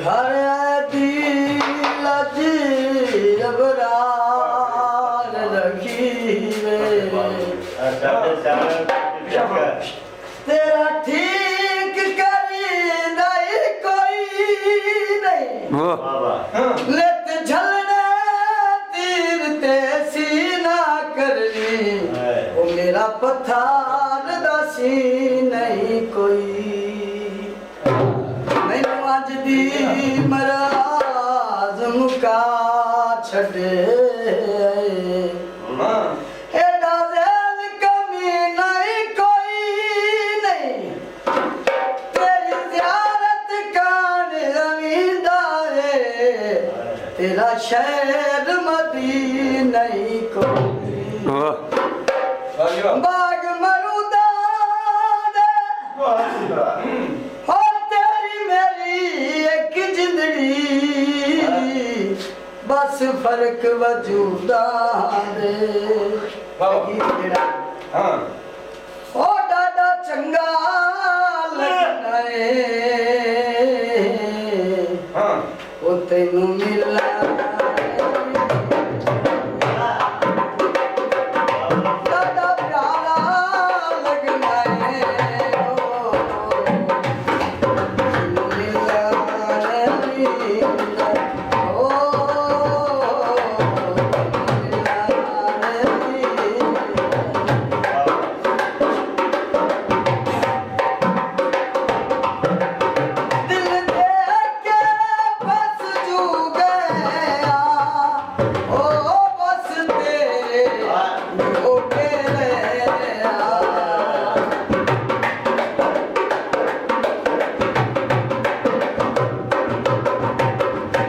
घर दी लज जबरान रखी वे तेरा ठीक करी नहीं कोई नहीं लेत झलने तीर ते सीना करनी वो मेरा पत्थर दसी नहीं कोई मैनू अज दी मराज मुका छड़े एडा ज़ैल कमी नहीं कोई नहीं तेरी ज़ियारत कान रवींदा है तेरा शहर मदी नहीं कोई बाग मरूदा दे हो तेरी मेरी एक जिंदड़ी बस फर्क वजूदा दे ओ डाडा चंगा लगना है ओ तेनू मिला डाडा प्यारा लगना है ओ तेनू मिला ओ दिल देख के बस जू गया ओ बस तेरे होके रहा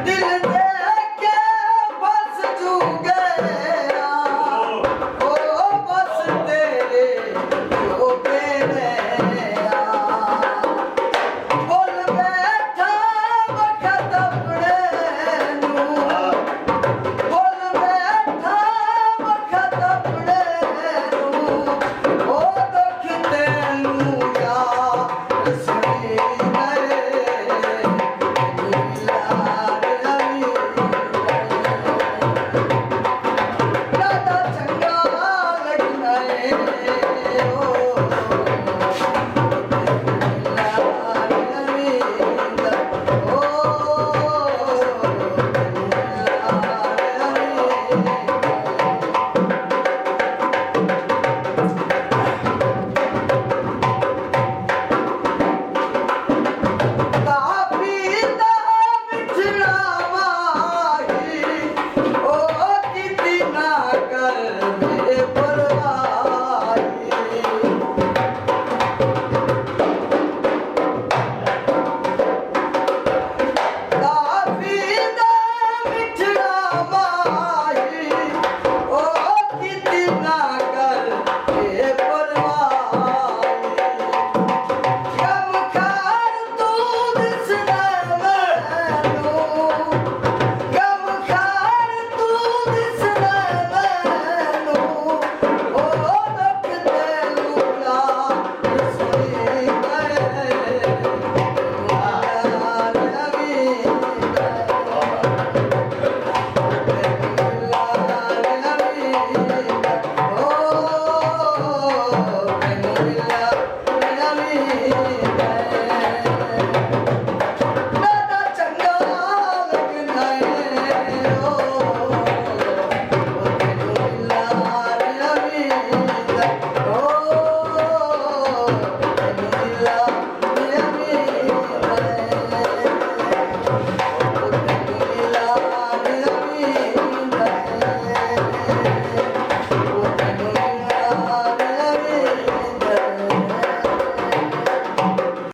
दिल देख के बस जू गया ओ बस तेरे होके रहा बोल बैठा वक्त अपने नू बोल बैठा वक्त अपने नू ओ दुख तेनू यार सुने